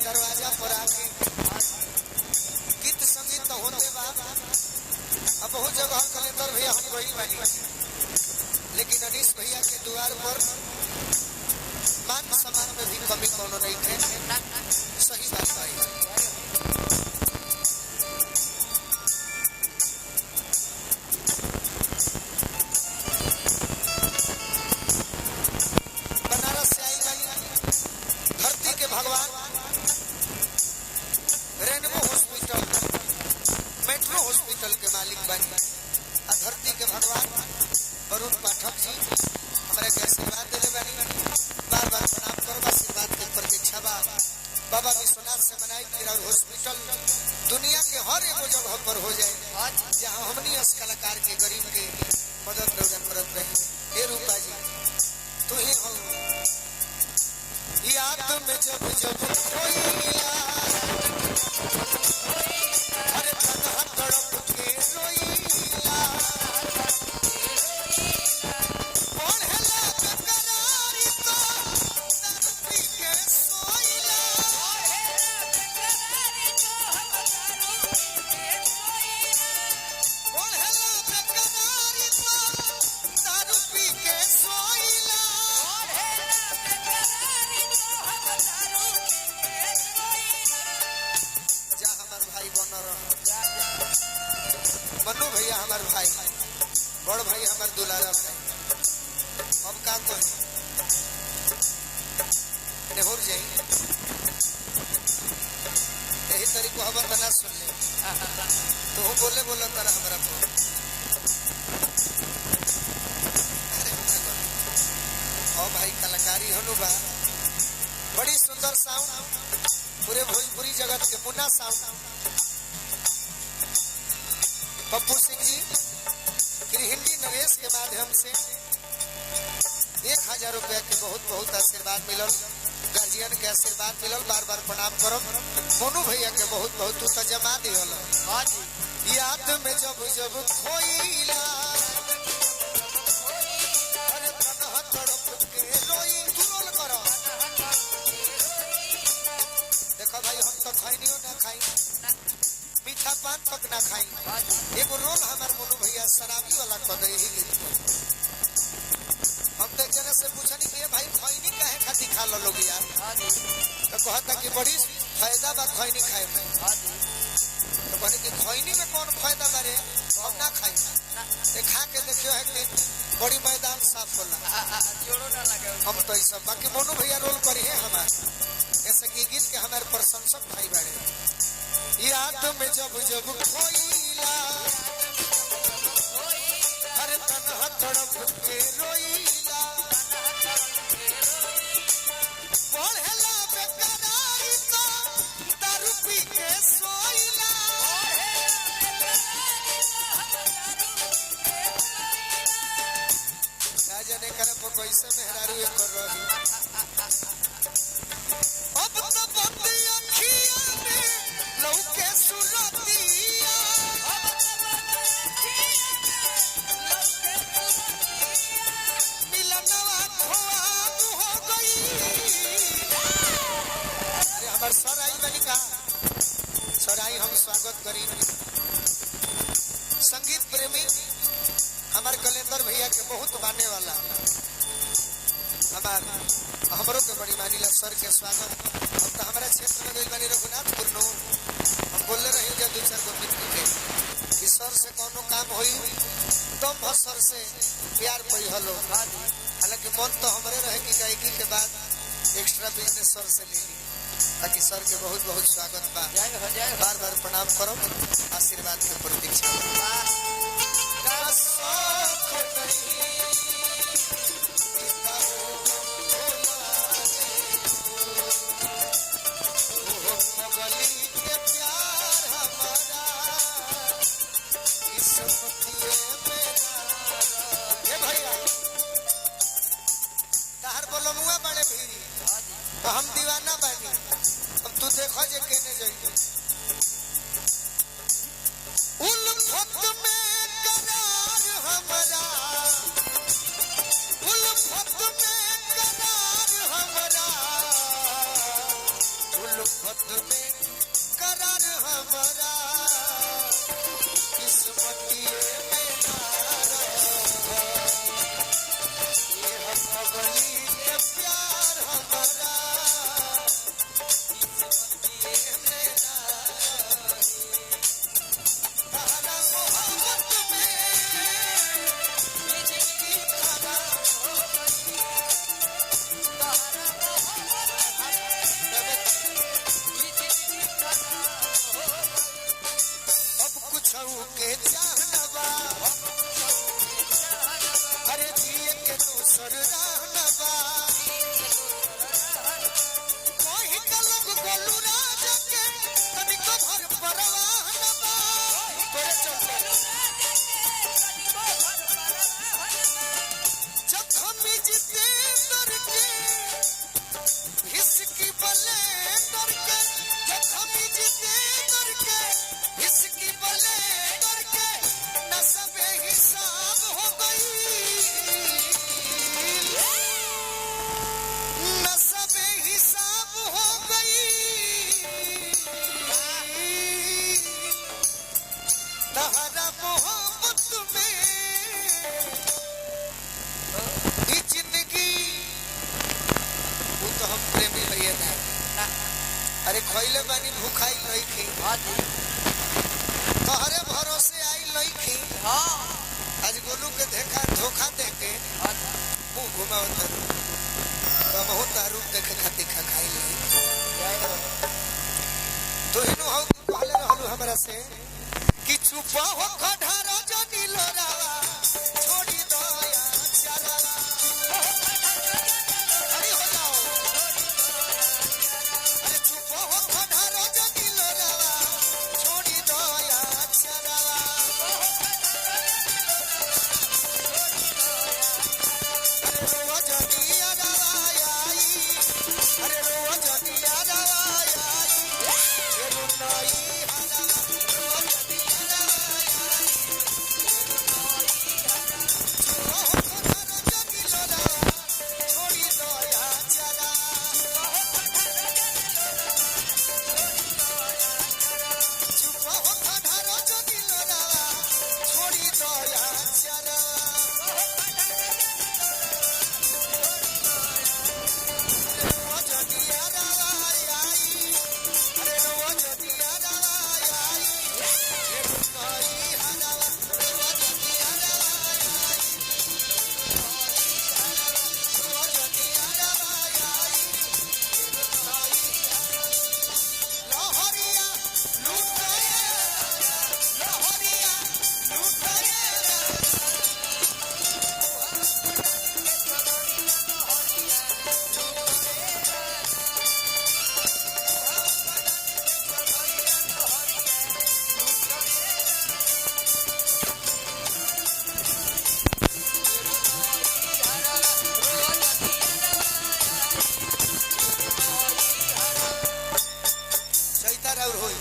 दरवाजा पर आके गीत संगीत तो होते बा। अब बहुत जगह कलेंदर भैया हम गई बानी, लेकिन अनीश भैया के द्वार पर मान सम्मान में भी कमी कोनो नहीं थे। सही बात भाई। बनारस से आई बानी, धरती के भगवान, रेनबो हॉस्पिटल, मेट्रो हॉस्पिटल के मालिक बनी, धरती के भगवान वरुण पाठक जी हमारे के आशीर्वाद देने बनी। बार बार प्रणाम करो, आशीर्वाद के प्रतीक्षा बा। बाबा विश्वनाथ से मनाई फिर और हॉस्पिटल दुनिया के हर एगो जगह पर हो जाए जहाँ हमनी अस कलाकार के गरीब के मदद करत रहे। ए रूपा जी तू ही हो याद में जब जब खोइला, अरे तन्हा तड़प के रोइला, पढ़ेला बेकरारी तो दर्द पी के सोइला, पढ़ेला बेकरारी तो दर्द पी के सोइला। मनु भैया हमार भाई, बड़ भाई हमार दुलारा भाई, अब का कहे नेहुर जाई यही तरीको हबर तना सुन ले तो वो बोले बोला तारा हमारा को। ओ भाई कलाकारी हनु बा, बड़ी सुंदर साउंड, पूरे भोजपुरी जगत के मुन्ना साउंड। पप्पू सिंह जी हिंदी नरेश के माध्यम से 1000 रुपया के बहुत बहुत आशीर्वाद मिलल, गार्जियन के आशीर्वाद मिलल। बार बार प्रणाम करब। मोनू भैया के बहुत बहुत तू तो जमा दिहल। याद में जब जब खोइला, अरे तन्हा तड़प के रोई, तू रोल करो। देखो भाई हम तो खैनियो ना खाई, मीठा पान तक ना खाई, एगो रोल हमार मोनू भैया शराबी वाला कर दे। यही हम तो जरा से पूछनी कि भाई खैनी काहे खाती खा लो लोग यार, तो कहता कि बड़ी फायदा बा खैनी खाए में। तो कहने कि खैनी में कौन फायदा बारे, हम ना खाई, खा के देखियो है कि बड़ी मैदान साफ होला, जोड़ो ना लगे। हम तो सब बाकी मोनू भैया रोल करी है हमार, ऐसे कि गीत के हमारे प्रशंसक भाई बारे। याद में जब जब खोइला, अरे तन्हा तड़प के रोइला, पढ़ेला बेकरारी तो दारू पी के सोइला, ना जाने करे पर कैसे मेहरारू एक कर रही। अब तो बंदी अखियां में लौके सुरतिया, मिलनवा ख्वाब हो गई। अरे हमार सर आई बनी का सर आई, हम स्वागत करी। संगीत प्रेमी हमारे कलेंदर भैया के बहुत मानने वाला हमार हमरों के बड़ी मानीला सर के स्वागत। हम तो हमारे क्षेत्र में गई बानी रघुनाथपुर नो, हम बोले रही जा 2-4 गो मित्र के कि सर से कोनो काम होई तुम सर से प्यार पई हलो। हालांकि मन तो हमारे रहे कि गायकी के बाद एक्स्ट्रा बिजनेस सर से ले ली, ताकि सर के बहुत बहुत स्वागत बा। बार बार प्रणाम करो, आशीर्वाद के प्रतीक्षा। मोहब्बत में करार हमारा किस्मतिए में ना रहा ये हम अगली के प्यार हमारा किस्मतिए में ना तारा मोहब्बत में जिंदगी खराब हो गई तारा अब कुछ के चाहनवा अरे जिए के दूसर रहनवा कोई का लोग गोलू राज के तनिको भर परवाहनवा तोरे चलते जब हम जीते डर के हिसकी बले डर के जब हम जीते डर के हिसकी बले डर के नसबे हिसाब हो गई नसबे हिसाब हो गई तहरा मोहब्बत में ये जिंदगी वो तो हम प्रेमी भैया ना अरे खइले बानी भूखाई नहीं खी तोहरे भरोसे आई नहीं खी आज गोलू के देखा धोखा देके मुंह घुमावत बहुत तारुक देखे खातिर खाई ले तो इनो हम कहले रहलू हमरा से कि चुपा हो खढ़ारा जनी लोरावा छोड़ी दया चलावा अरे हो जाओ अरे चुपा हो खढ़ारा जनी लोरावा छोड़ी दया चलावा अरे रोज जनिया रवाई अरे रोज जनिया रवाई ये रुनाई हरा रोज जनिया छोड़ी दया चला चुपा हो खढ़ारा जनी लोरावा छोड़ी दया चला रोज जनिया रवाई अरे रोज जनिया रवाई ये रुनाई हरा रोज जनिया रवाई रोज जनिया रवाई लोहरिया लुटाए लोहरिया लुटाए चैता राउर होई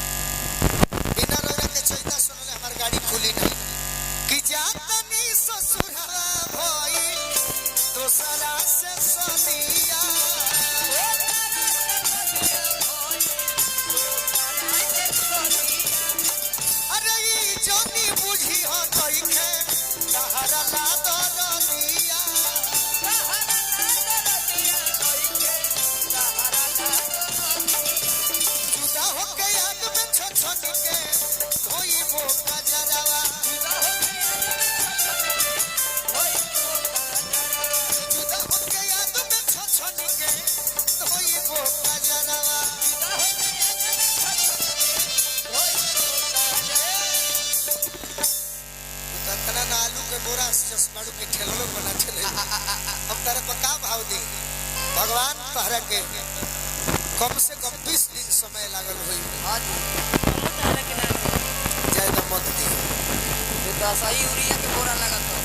बिना रौरा के चैता सुनले हमार गाड़ी खुली नहीं कि जातनी ससुरवा भई दोसरा से सनिया अरे ई जोनी बुझी हो नइखे तहरा ला दरनिया जुदा होके याद में छछन के धोइबो कजरावा जुदा होके याद में छछन के धोइबो कजरावा तना ना आलू के बोरा चश्माड़ू के ठेलो बना ठेले हम तारे पर का भाव दी भगवान तहरा के कम से कम 20 दिन समय लागल होई ज्यादा मत दी सही यूरिया के बोरा लगा तो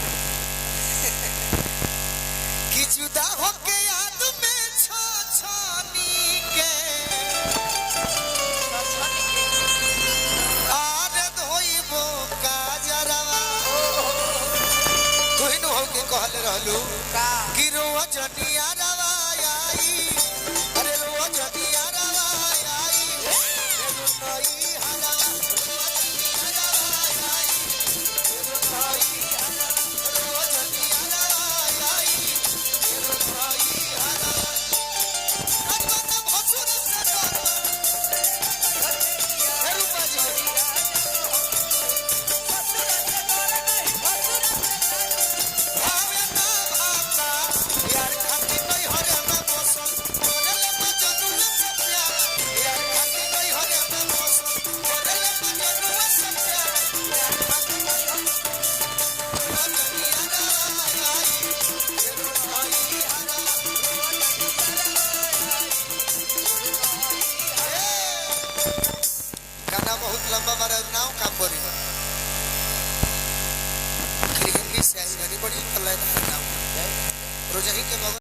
कि जुदा होके याद में छछनी के आरे धोइबो काजरवा कहले रहलू का कि रोज जनिया रवाई अरे रोज जनिया रवाई रुतई हलवा रोज जनिया रवाई रुतई हलवा कतना भसुर से डर रूपा जी गाना बहुत लंबा बार नाव का पड़ी हिंदी से आई बड़ी लयदार नाम रोजही के